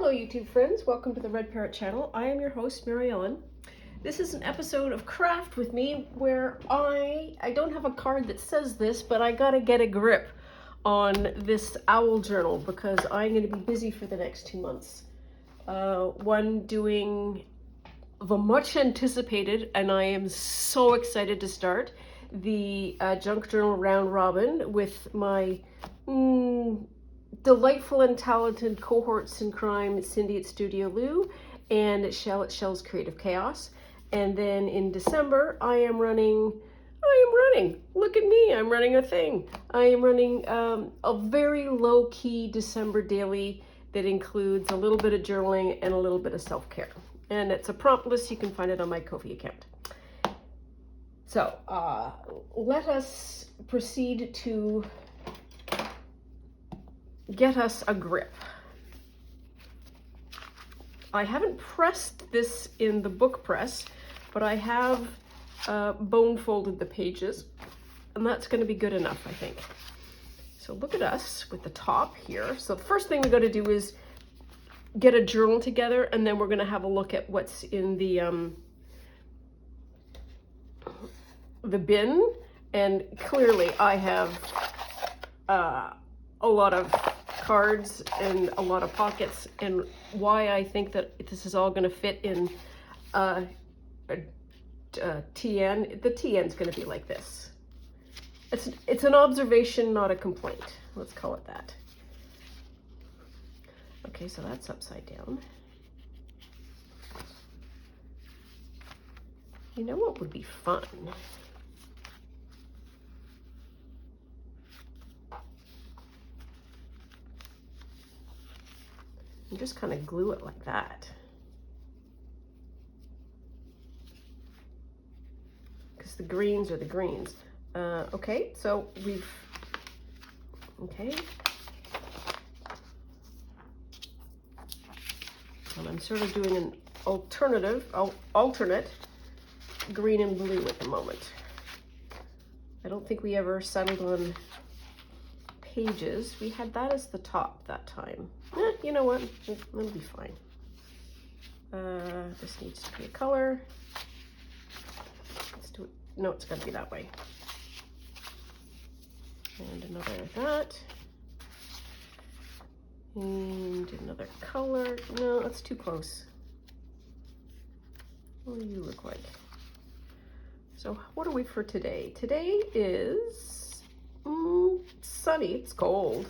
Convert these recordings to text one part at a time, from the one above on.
Hello YouTube friends, welcome to the Red Parrot channel. I am your host, Mary Ellen. This is an episode of Craft with me where I don't have a card that says this, but I gotta get a grip on this owl journal because I'm gonna be busy for the next 2 months. One doing the much anticipated, and I am so excited to start, the junk journal round robin with my delightful and talented cohorts in crime, Cindy at Studio Lou and Shell at Shell's Creative Chaos. And then in December, I am running, look at me, I'm running a thing. I am running a very low-key December daily that includes a little bit of journaling and a little bit of self-care. And it's a prompt list, you can find it on my Ko-fi account. So let us proceed to get us a grip. I haven't pressed this in the book press, but I have bone folded the pages, and that's going to be good enough, I think. So look at us with the top here. So the first thing we got to do is get a journal together, and then we're going to have a look at what's in the bin. And clearly I have a lot of cards and a lot of pockets, and why I think that this is all going to fit in a TN. The TN's going to be like this. It's an observation, not a complaint. Let's call it that. Okay, so that's upside down. You know what would be fun? And just kind of glue it like that. Because the greens are the greens. Okay, so okay. And I'm sort of doing an alternate green and blue at the moment. I don't think we ever settled on pages. We had that as the top that time. You know what? That'll be fine. This needs to be a color. Let's do it. No, it's got to be that way. And another of that. And another color. No, that's too close. What do you look like? So what are we for today? Today is sunny. It's cold.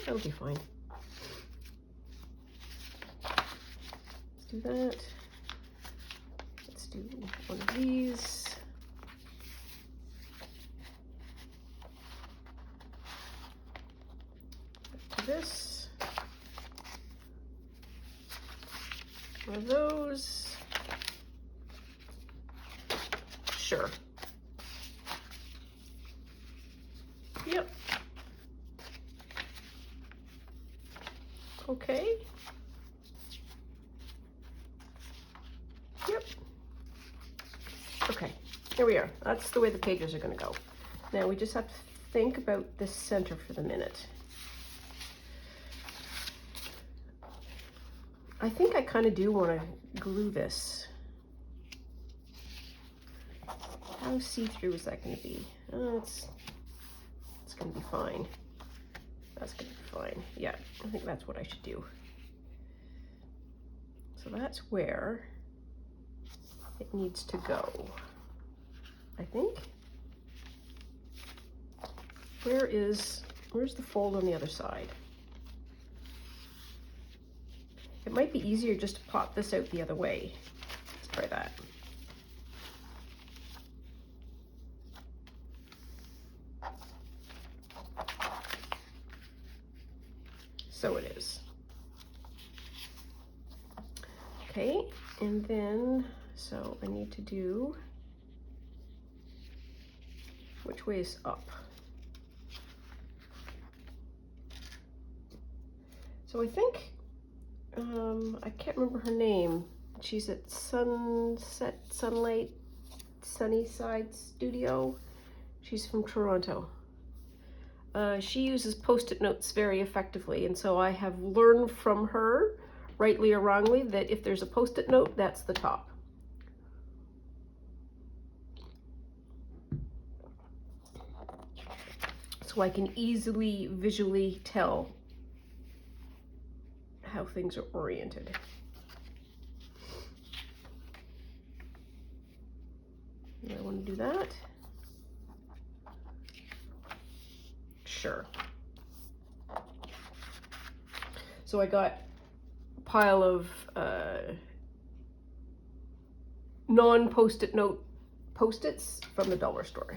That'll be fine. Let's do that. Let's do one of these. Back to this. One of those. Sure. Yep. Okay. Yep. Okay, here we are. That's the way the pages are going to go. Now we just have to think about the center for the minute. I think I kind of do want to glue this. How see-through is that going to be? Oh, it's going to be fine. That's going to be fine. Yeah, I think that's what I should do. So that's where it needs to go, I think. Where's the fold on the other side? It might be easier just to pop this out the other way. Let's try that. So it is. Okay, and then, so I need to do, which way is up? So I think, I can't remember her name. She's at Sunnyside Studio. She's from Toronto. she uses Post-it notes very effectively, and so I have learned from her, rightly or wrongly, that if there's a Post-it note, that's the top. So I can easily visually tell how things are oriented. I want to do that. Sure. So I got a pile of non-Post-it note Post-its from the dollar store.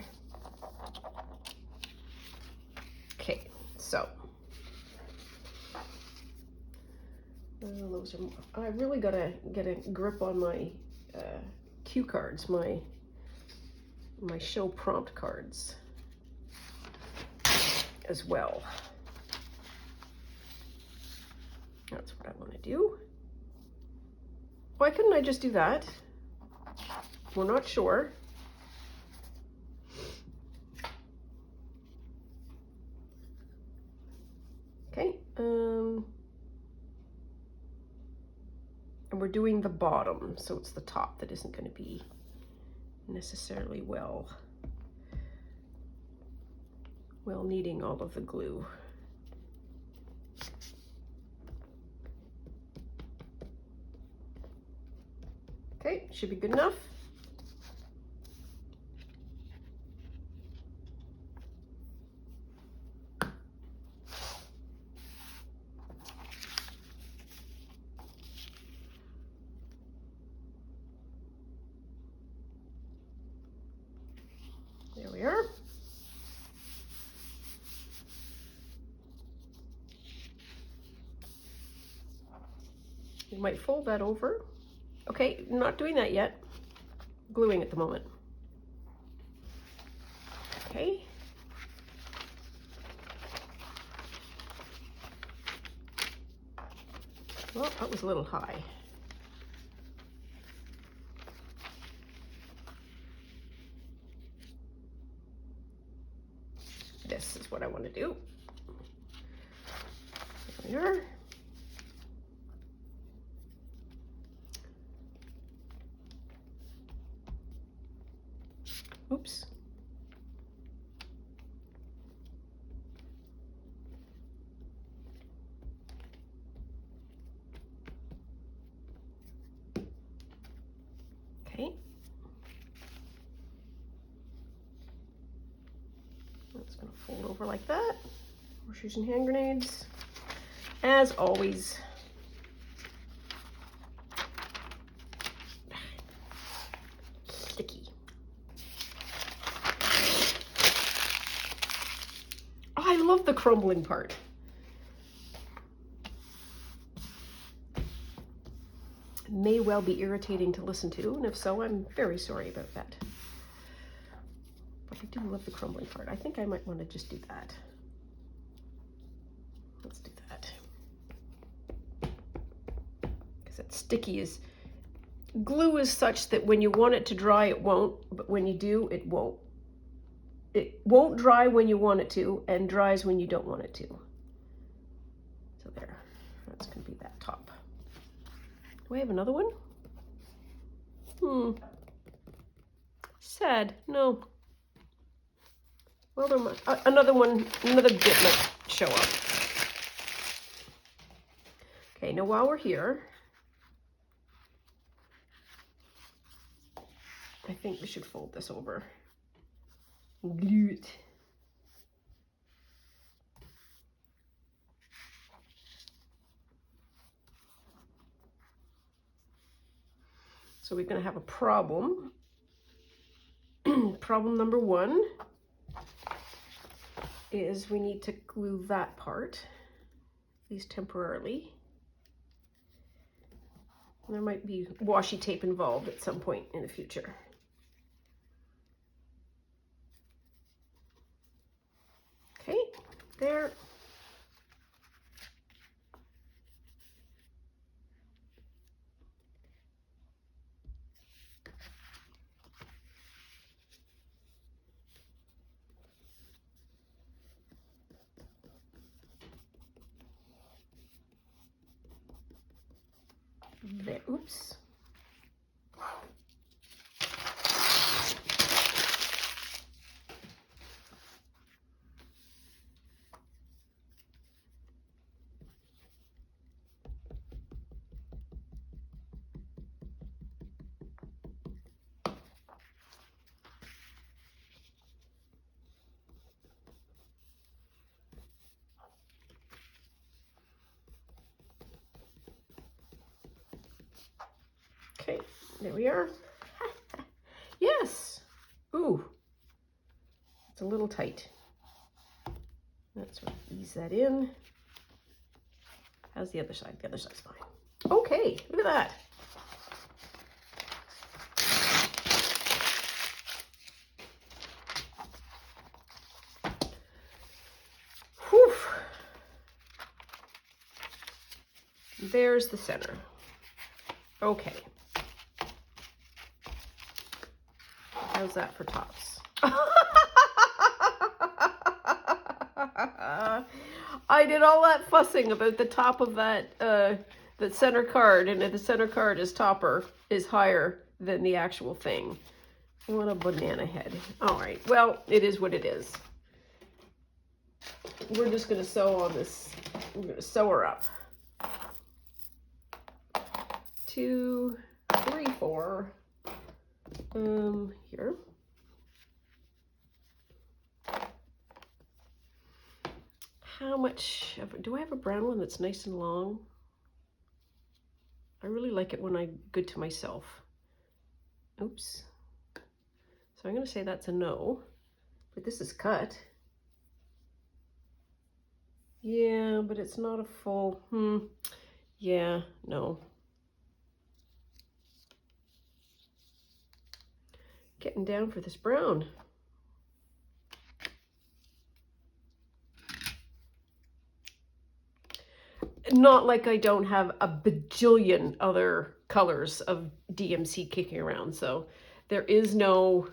Okay, so those are. I really gotta get a grip on my cue cards, my show prompt cards as well. That's what I want to do. Why couldn't I just do that? We're not sure. Okay. And we're doing the bottom, so it's the top that isn't going to be necessarily well needing all of the glue. Okay, should be good enough. There we are. You might fold that over. Okay, not doing that yet. Gluing at the moment. Okay. Well, that was a little high. This is what I want to do. There we are. Oops. Okay. That's going to fold over like that. Horseshoes and hand grenades. As always. Sticky. Oh, I love the crumbling part. It may well be irritating to listen to, and if so, I'm very sorry about that. But I do love the crumbling part. I think I might want to just do that. Let's do that. Because that sticky is, glue is such that when you want it to dry, it won't, but when you do, it won't. It won't dry when you want it to, and dries when you don't want it to. So there, that's going to be that top. Do I have another one? Sad, no. Well, there might, another one, another bit might show up. Okay, now while we're here, I think we should fold this over. Glue it. So we're going to have a problem. Problem number one is we need to glue that part, at least temporarily. There might be washi tape involved at some point in the future. Okay, there. there. Oops. Okay, there we are. Yes. Ooh, it's a little tight. Let's ease that in. How's the other side? The other side's fine. Okay, look at that. Whew. There's the center. Okay. How's that for tops? I did all that fussing about the top of that the center card, and the center card is higher than the actual thing. What a banana head. All right, well, it is what it is. We're just gonna sew on this. We're gonna sew her up. 2, 3, 4. Here. How much do I have a brown one that's nice and long? I really like it when I'm good to myself. Oops. So I'm going to say that's a no, but this is cut. Yeah, but it's not a full, yeah, no. Getting down for this brown. Not like I don't have a bajillion other colors of DMC kicking around. So there is no,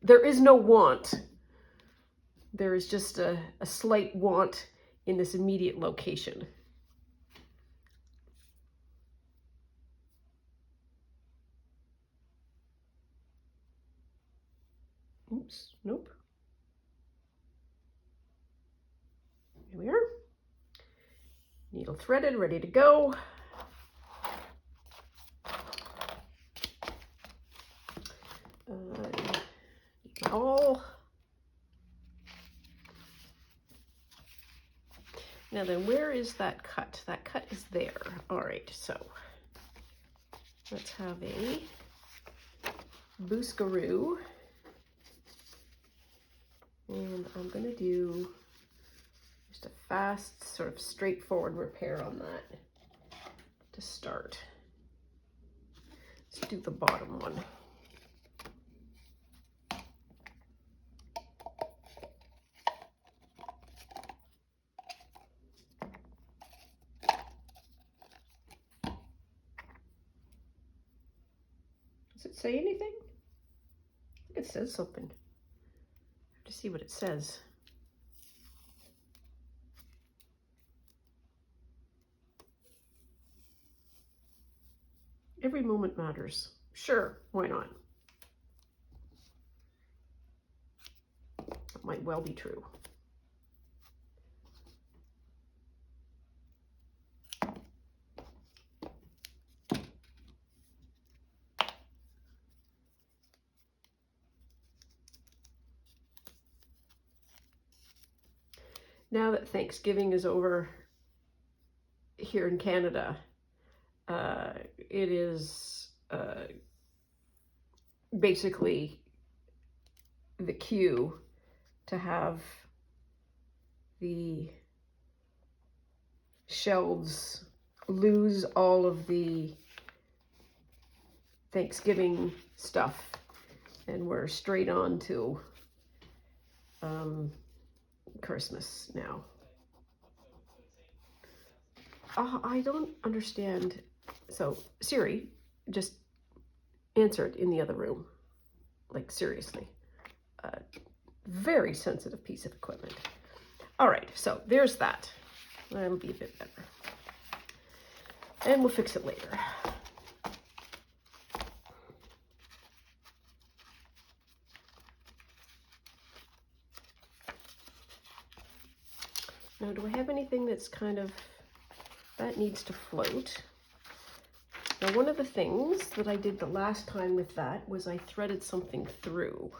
there is no want. There is just a slight want in this immediate location. Oops, nope. Here we are. Needle threaded, ready to go. All. Now then, where is that cut? That cut is there. All right, so let's have a booskaroo. And I'm going to do just a fast, sort of straightforward repair on that to start. Let's do the bottom one. Does it say anything? I think it says something. I have to see what it says. Every moment matters. Sure, why not? That might well be true. Now that Thanksgiving is over here in Canada, it is basically the cue to have the shelves lose all of the Thanksgiving stuff, and we're straight on to Christmas now. I don't understand. So Siri, just answer it in the other room. Like, seriously. Very sensitive piece of equipment. All right, so there's that. That'll be a bit better. And we'll fix it later. Now, do I have anything that's kind of, that needs to float? Now, one of the things that I did the last time with that was I threaded something through.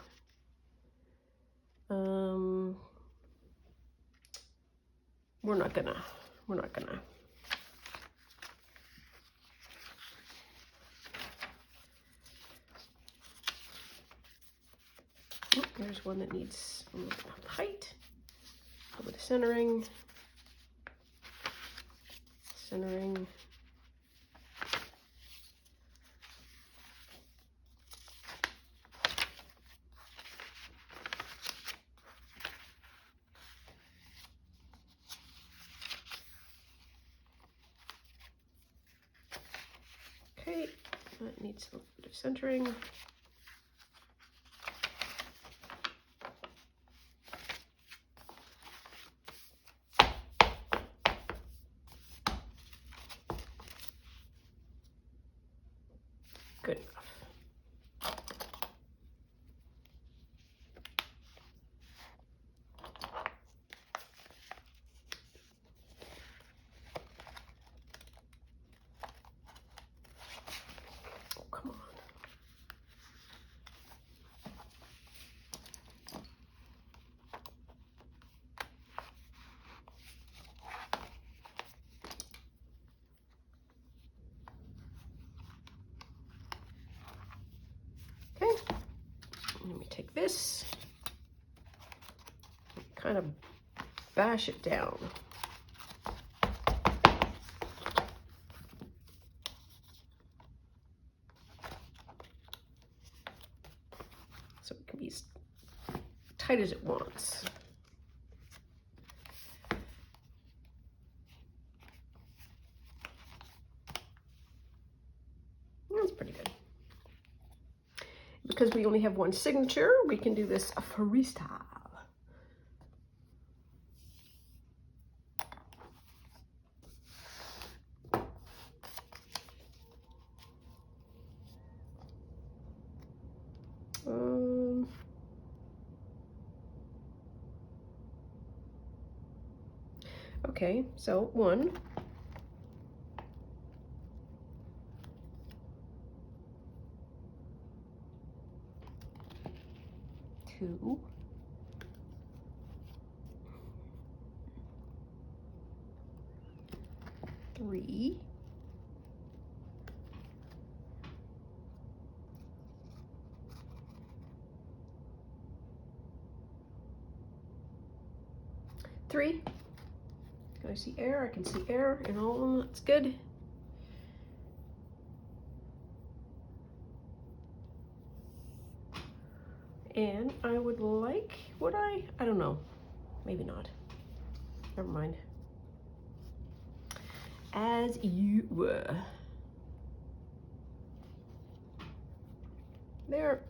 We're not gonna. Oh, there's one that needs a little bit of height, a little bit of centering. Okay, that needs a little bit of centering. Good enough. Oh, come on. Okay, let me take this, kind of bash it down. So it can be as tight as it wants. That's pretty good. Because we only have one signature, we can do this freestyle. Okay, so 1, 2, 3, 3. Can I see air? I can see air in all of them. That's good. And I would like, would I? I don't know. Maybe not. Never mind. As you were. There.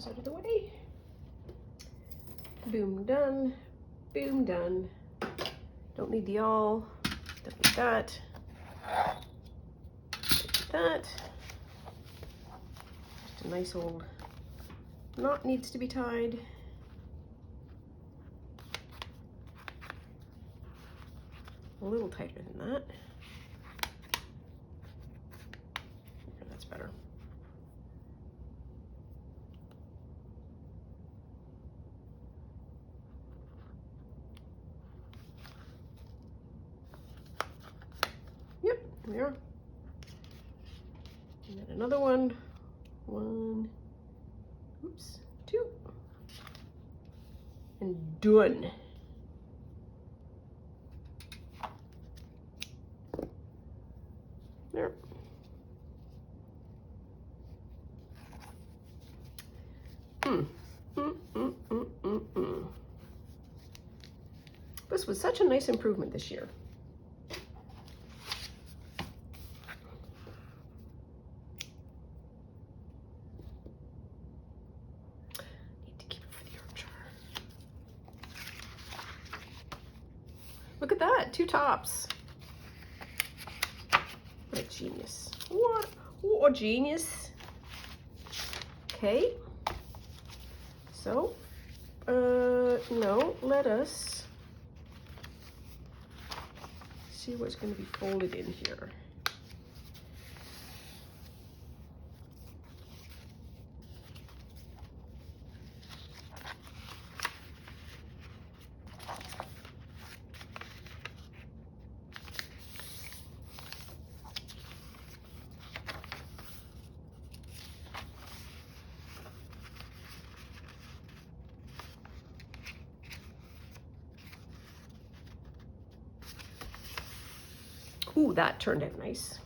Out of the way. Boom, done. Boom, done. Don't need the awl. Don't need that. Don't need that. Just a nice old knot needs to be tied. A little tighter than that. That's better. Yep, there we are. And then another one. 1, oops, 2. And done. There. This was such a nice improvement this year. Need to keep it for the herb jar. Look at that, 2 tops. What a genius. What a genius. Okay. So, no, let us see what's going to be folded in here. Ooh, that turned out nice.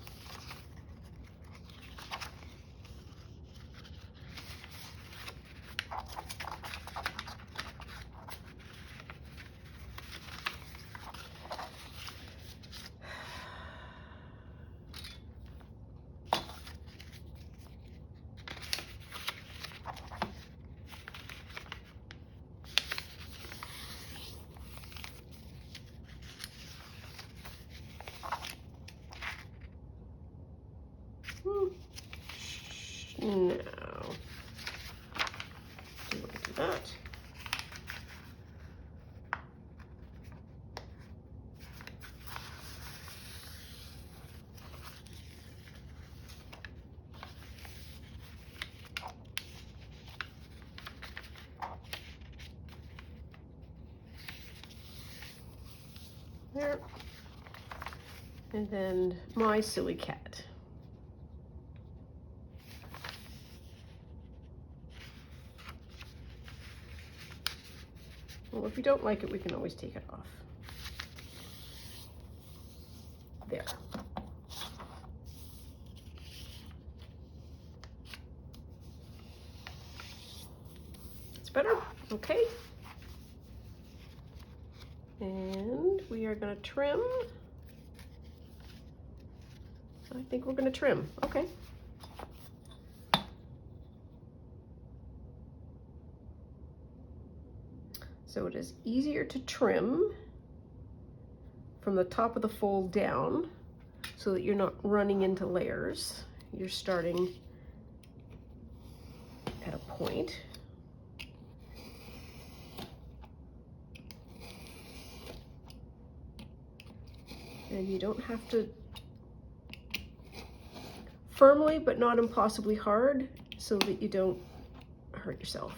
No. Do you want to do that? There. And then my silly cat. Well, if you don't like it, we can always take it off. There. It's better. Okay. And we are going to trim. I think we're going to trim. Okay. So it is easier to trim from the top of the fold down so that you're not running into layers. You're starting at a point. And you don't have to firmly, but not impossibly hard, so that you don't hurt yourself.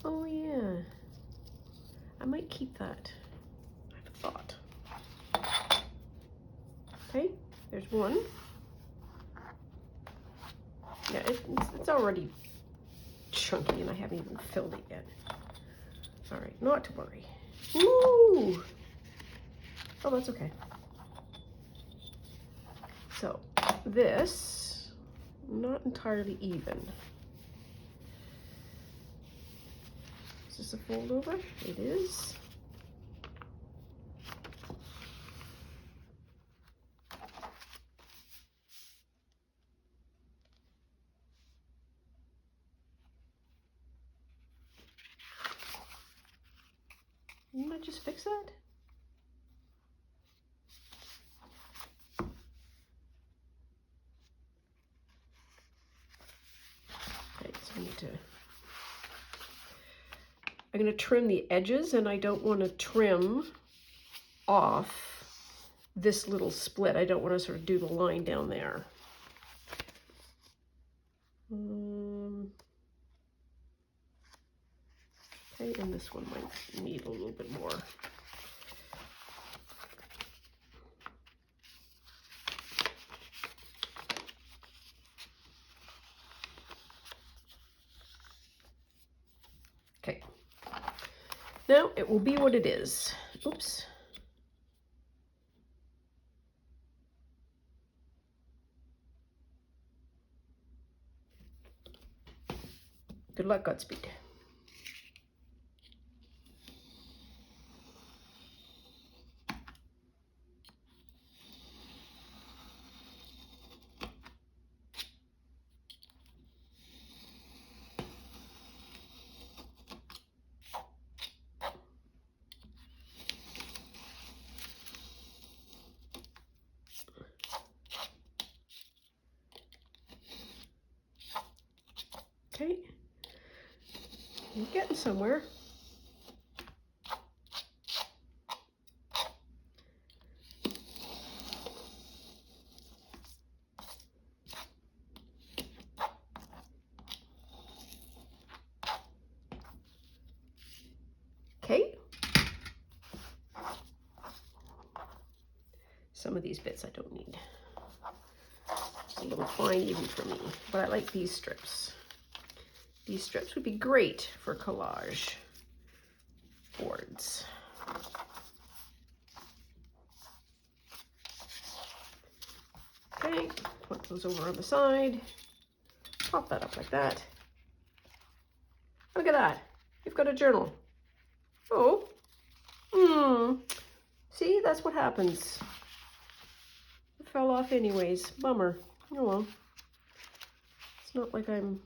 Oh yeah, I might keep that. I have a thought. Okay, there's one. Yeah, it's already chunky and I haven't even filled it yet. All right, not to worry. Ooh! Oh, that's okay. So this, not entirely even. Is this a fold over? It is. Didn't I just fix that? Okay, so I need to, I'm going to trim the edges, and I don't want to trim off this little split. I don't want to sort of do the line down there. Okay, and this one might need a little bit more. Now it will be what it is. Oops. Good luck, Godspeed. Okay, you're getting somewhere. Okay. Some of these bits I don't need. It's a little fine even for me, but I like these strips. These strips would be great for collage boards. Okay, put those over on the side. Pop that up like that. Look at that. You've got a journal. Oh. See, that's what happens. It fell off anyways. Bummer. Oh well. It's not like I'm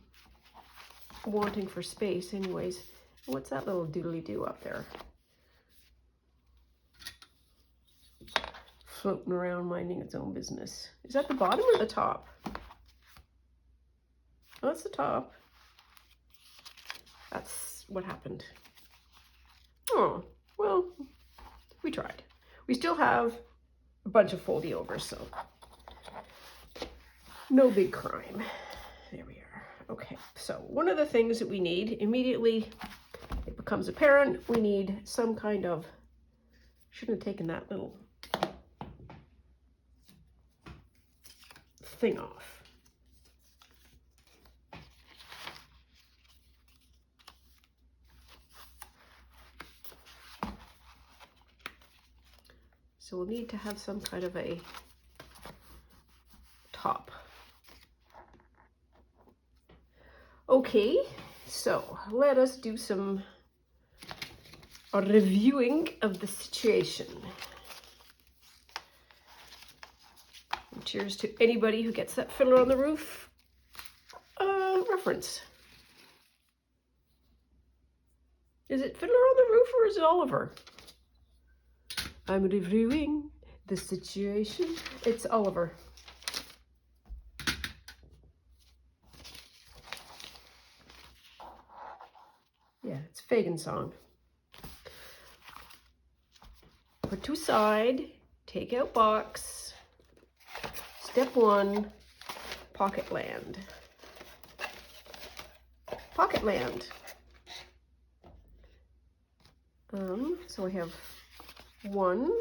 wanting for space anyways. What's that little doodly-doo up there? Floating around minding its own business. Is that the bottom or the top? Oh, that's the top. That's what happened. Oh, well, we tried. We still have a bunch of foldy overs, so no big crime. There we are. Okay, so one of the things that we need immediately, it becomes apparent, we need some kind of, shouldn't have taken that little thing off. So we'll need to have some kind of a top. Okay, so let us do some reviewing of the situation. And cheers to anybody who gets that Fiddler on the Roof reference. Is it Fiddler on the Roof or is it Oliver? I'm reviewing the situation. It's Oliver. Yeah, it's Fagin's song. Put to side, take out box. Step 1, pocket land. Pocket land. So I have 1,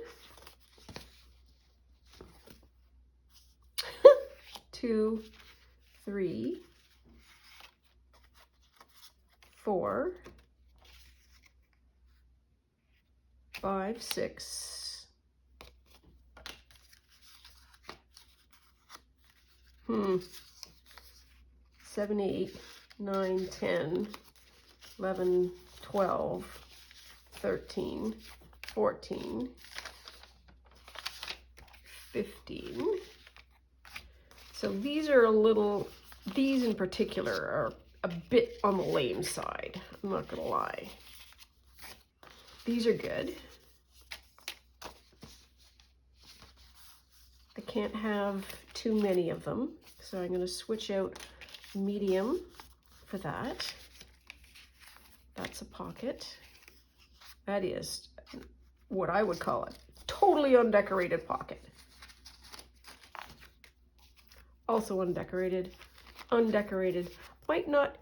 2, 3, 4, 5, 6. 7, 8, 9, 10, 11, 12, 13, 14, 15. So these are a little, these in particular are a bit on the lame side. I'm not gonna lie. These are good. I can't have too many of them, so I'm gonna switch out medium for that. That's a pocket. That is what I would call a totally undecorated pocket. Also undecorated, undecorated, might not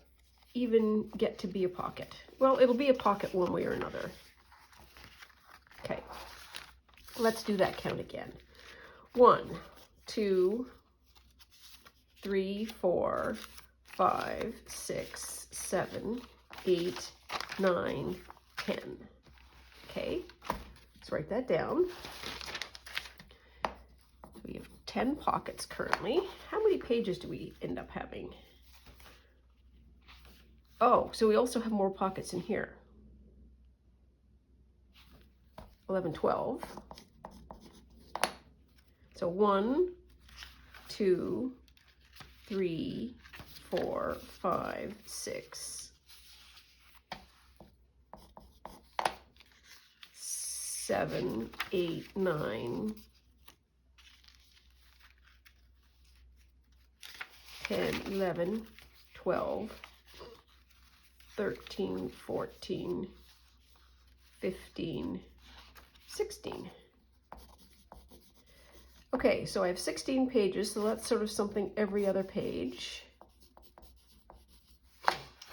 even get to be a pocket. Well, it'll be a pocket one way or another. Okay, let's do that count again. 1, 2, 3, 4, 5, 6, 7, 8, 9, 10. Okay, let's write that down. We have 10 pockets currently. How many pages do we end up having? Oh, so we also have more pockets in here. 11, 12. So 1, 2, 3, 4, 5, 6, 7, 8, 9, 10, 11, 12, 13, 14, 15, 16. Okay, so I have 16 pages, so that's sort of something every other page.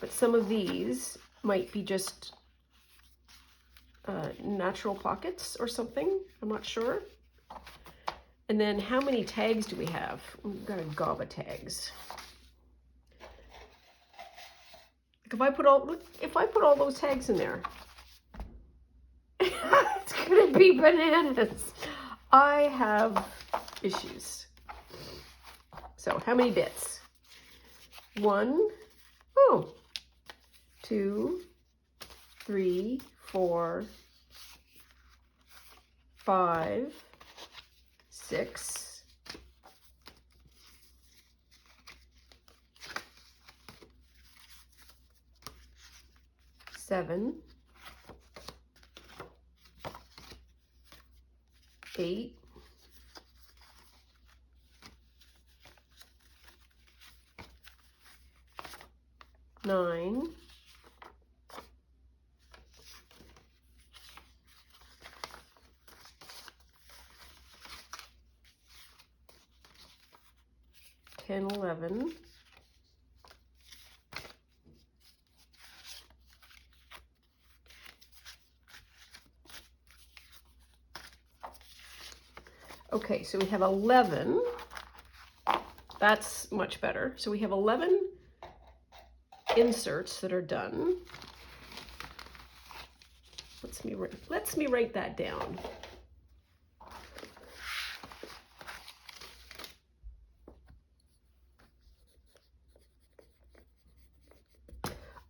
But some of these might be just natural pockets or something. I'm not sure. And then how many tags do we have? We've got a gob of tags. If I put all those tags in there, it's gonna be bananas. I have issues. So how many bits? 1, 2, 3, 4, 5, 6, 7, 8, 9, 10, 11, 'Okay, so we have 11. That's much better. So we have 11 inserts that are done. Let's me write that down.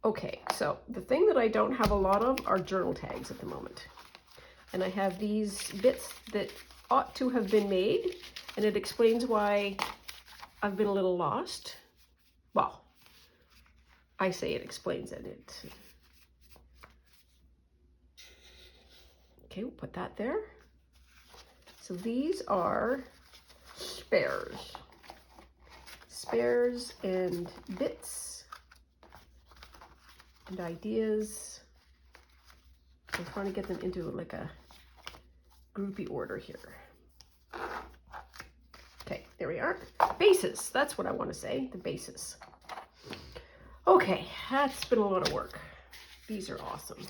Okay, so the thing that I don't have a lot of are journal tags at the moment. And I have these bits that ought to have been made, and it explains why I've been a little lost. Well, I say it explains it. Okay, we'll put that there. So these are spares. Spares and bits and ideas. I'm trying to get them into like a groupy order here. Okay, there we are. Bases, that's what I want to say, the bases. Okay, that's been a lot of work. These are awesome.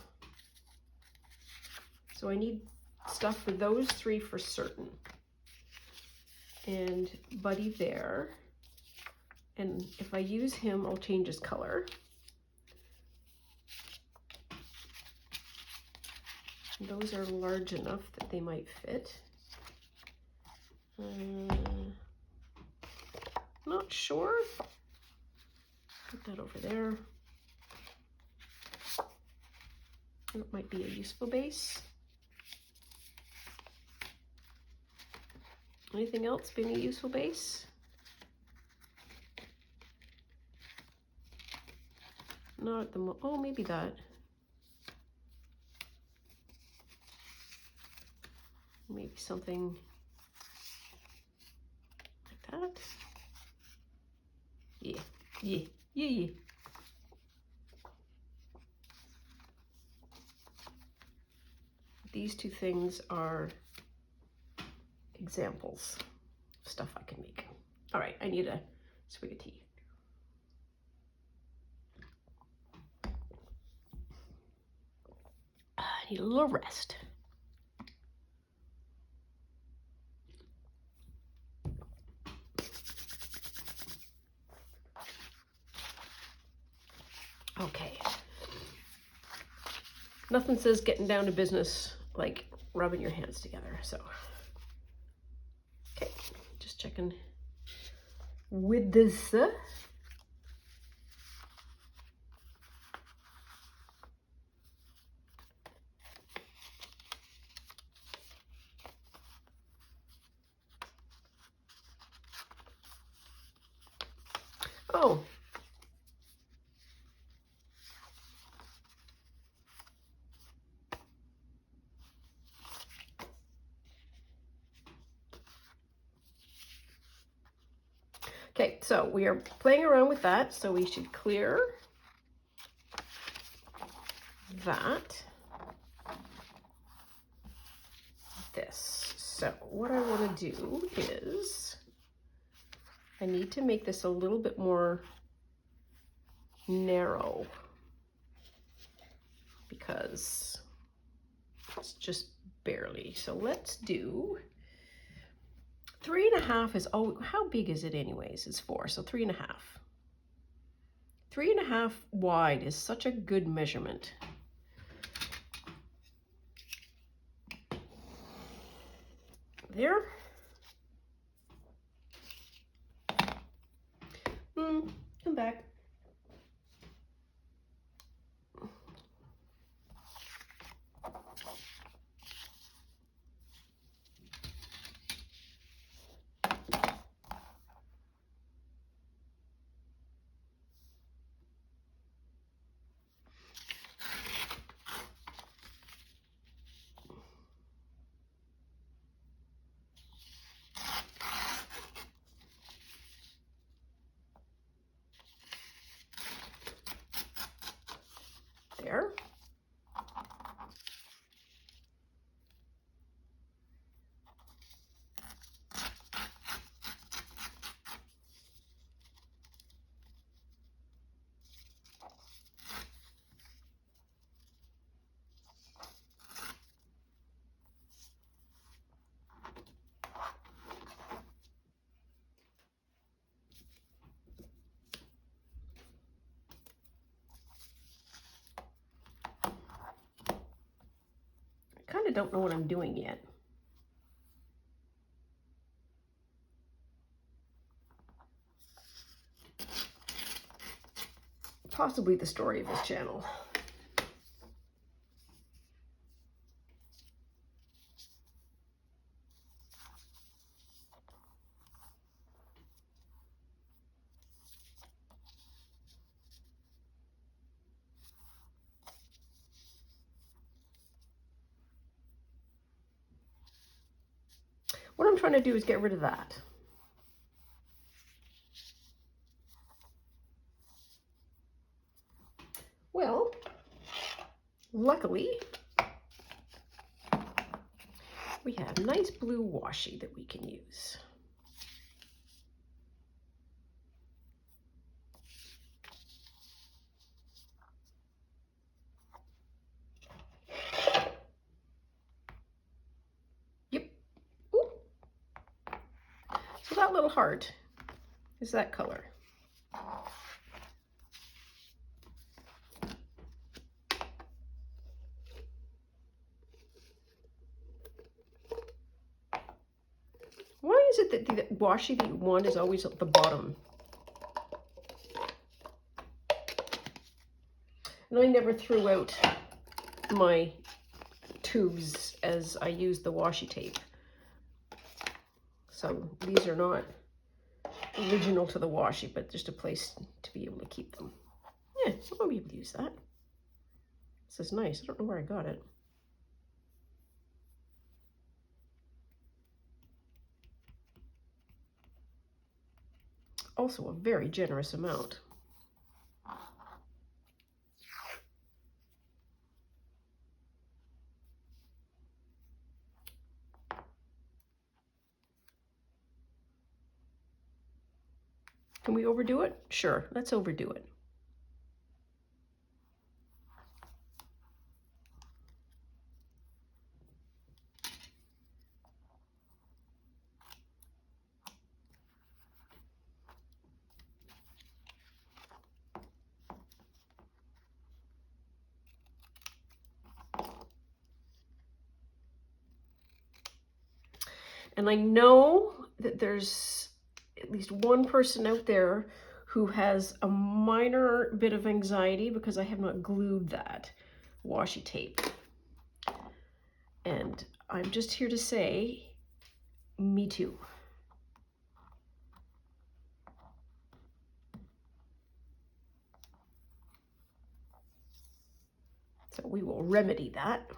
So I need stuff for those 3 for certain. And Buddy there. And if I use him, I'll change his color. And those are large enough that they might fit. Not sure. Put that over there. It might be a useful base. Anything else being a useful base? Not at the moment. Oh, maybe that. Maybe something like that. Yeah. These 2 things are examples of stuff I can make. All right, I need a swig of tea. I need a little rest. Okay. nothing says getting down to business like rubbing your hands together. So, okay, just checking with this. Oh. Okay, so we are playing around with that, so we should clear that. This. So what I want to do is I need to make this a little bit more narrow because it's just barely. So let's do 3.5 is, oh, how big is it anyways? It's 4, so 3.5. 3.5 wide is such a good measurement. There. Come back. There. I kind of don't know what I'm doing yet. Possibly the story of this channel. What I'm trying to do is get rid of that. Well, luckily, we have nice blue washi that we can use. Yep. Ooh. So that little heart is that color. Why is it that the washi that you want is always at the bottom? And I never threw out my tubes as I used the washi tape. So these are not original to the washi, but just a place to be able to keep them. Yeah, I'll be able to use that. This is nice. I don't know where I got it. Also a very generous amount. Can we overdo it? Sure, let's overdo it. And I know that there's at least one person out there who has a minor bit of anxiety because I have not glued that washi tape. And I'm just here to say, me too. So we will remedy that.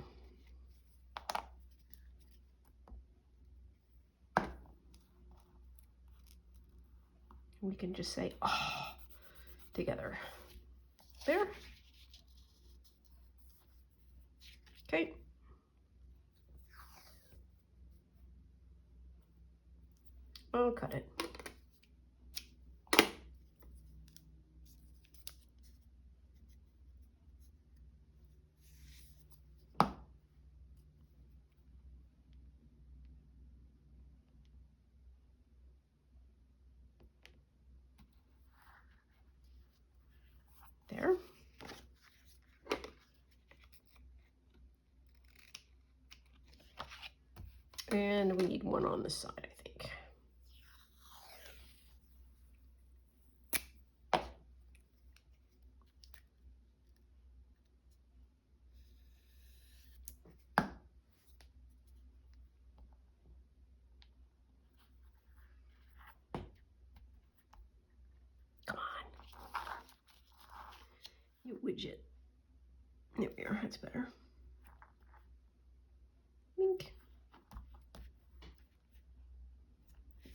We can just say, oh, together. There. Okay. I'll cut it. There. And we need one on the side, I think. Come on. You widget. There we are, that's better. Wink.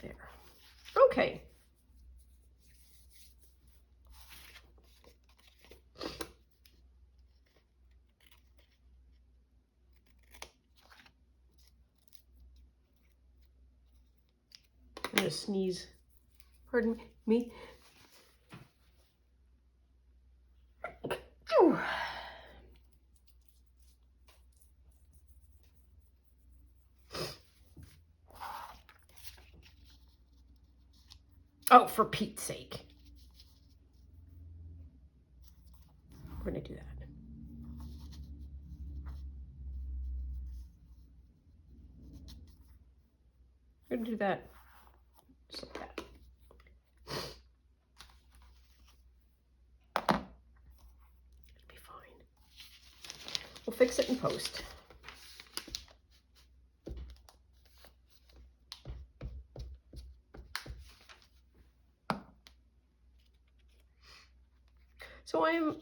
There. Okay. I'm gonna sneeze. Pardon me. Oh, for Pete's sake. We're gonna do that. We're gonna do that just like that. It'll be fine. We'll fix it in post. So I'm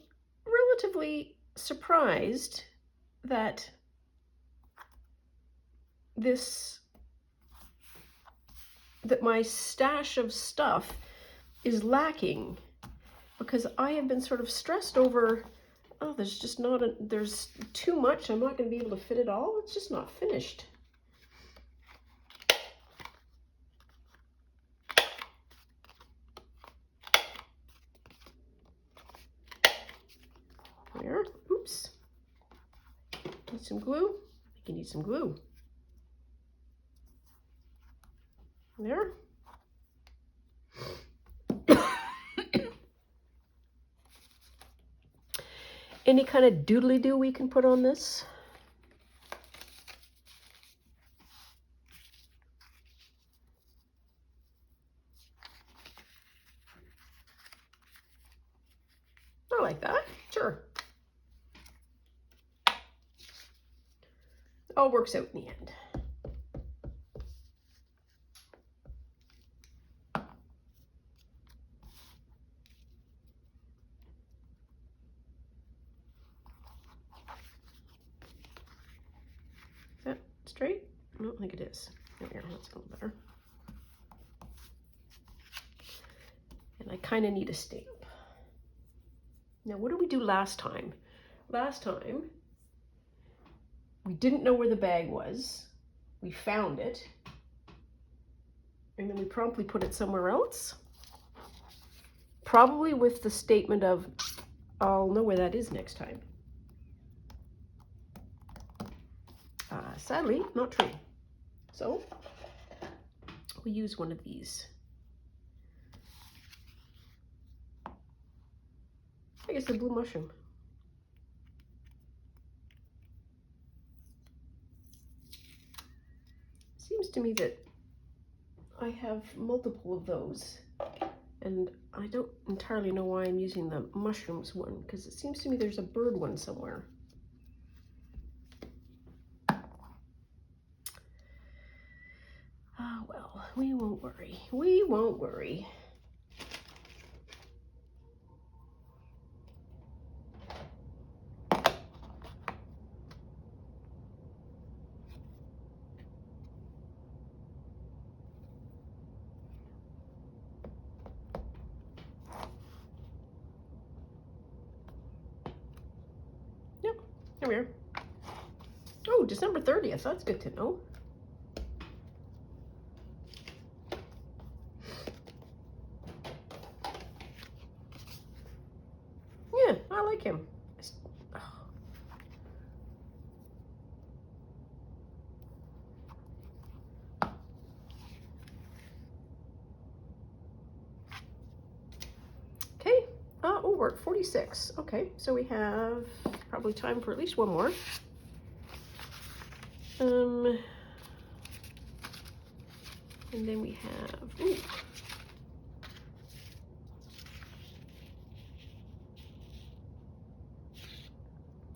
relatively surprised that my stash of stuff is lacking, because I have been sort of stressed over, oh, there's just not there's too much. I'm not going to be able to fit it all. It's just not finished. There. Oops. Need some glue. I think you need some glue. There. Any kind of doodly-doo we can put on this? I like that. Sure. It all works out in the end. Is that straight? I don't think it is. There we go. That's a little better. And I kind of need a stamp. Now, what did we do last time? Last time, we didn't know where the bag was. We found it. And then we promptly put it somewhere else. Probably with the statement of, I'll know where that is next time. Sadly, not true. So, we use one of these. I guess the blue mushroom. Seems to me that I have multiple of those, and I don't entirely know why I'm using the mushrooms one, because it seems to me there's a bird one somewhere. Ah, well, we won't worry. We won't worry. Yep, here we are. Oh, December 30th, that's good to know. Yeah, I like him. Okay, oh, we're at 46. Okay, so we have probably time for at least one more. And then we have, ooh.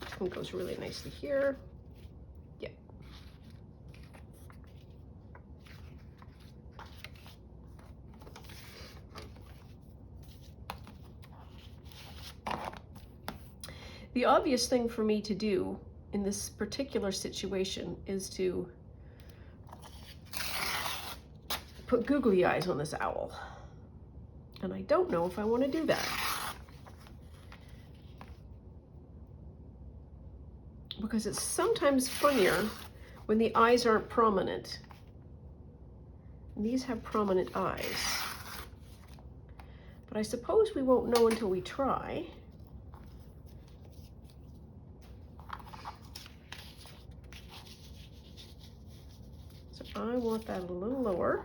This one goes really nicely here. Yep. The obvious thing for me to do in this particular situation is to put googly eyes on this owl. And I don't know if I want to do that. Because it's sometimes funnier when the eyes aren't prominent. And these have prominent eyes. But I suppose we won't know until we try. So I want that a little lower.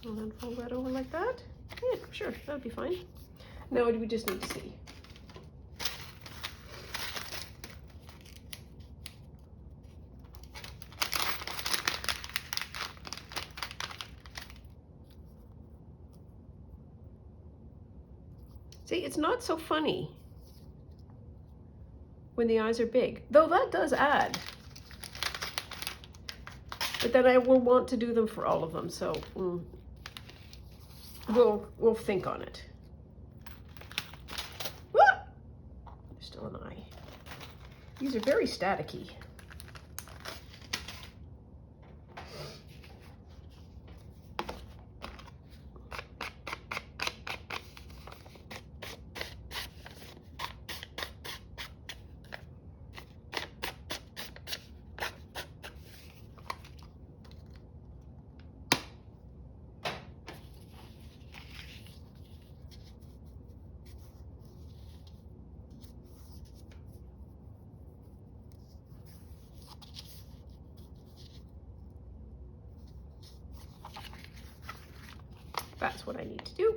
And then fold that over like that. Yeah, sure, that'd be fine. Now we just need to see. See, it's not so funny when the eyes are big, though that does add. But then I will want to do them for all of them, so we'll think on it. Ah! There's still an eye. These are very staticky. That's what I need to do.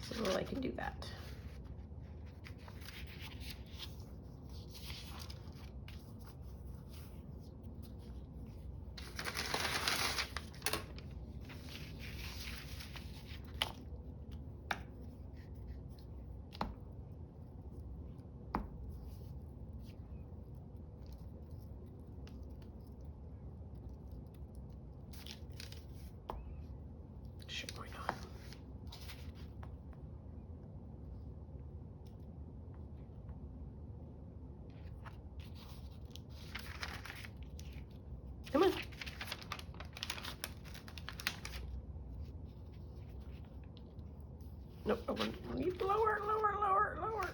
So I can do that. Sure, why not? Come on. Nope, I need lower, lower, lower, lower.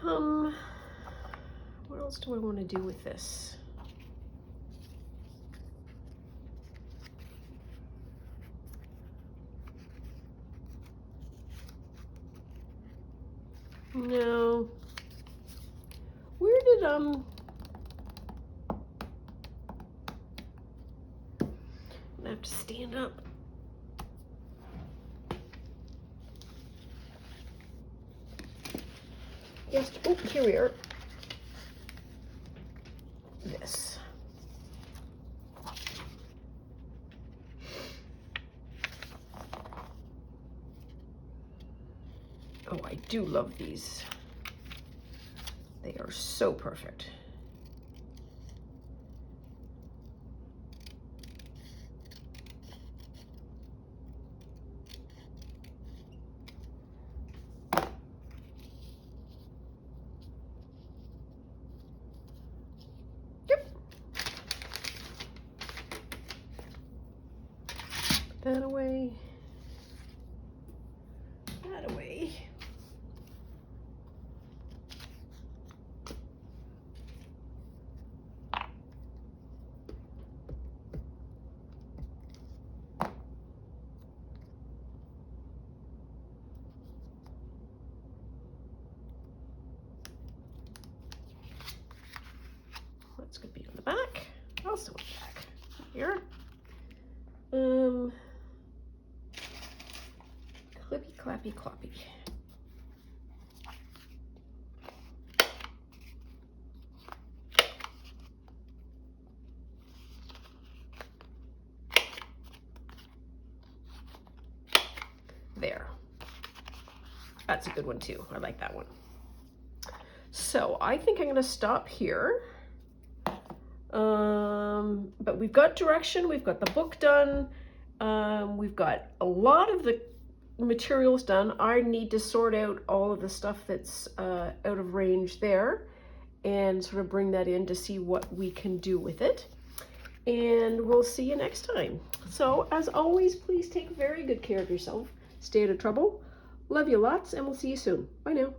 What else do I want to do with this? No. Where did, I have to stand up. Yes, oh, here we are. This. Oh, I do love these. They are so perfect. That away, that away. That's gonna be on the back, also on the back here. Clippy, clappy, cloppy. There. That's a good one too. I like that one. So I think I'm going to stop here. But we've got direction. We've got the book done. We've got a lot of the materials done. I need to sort out all of the stuff that's out of range there and sort of bring that in to see what we can do with it. And we'll see you next time. So as always, please take very good care of yourself. Stay out of trouble. Love you lots, and we'll see you soon. Bye now.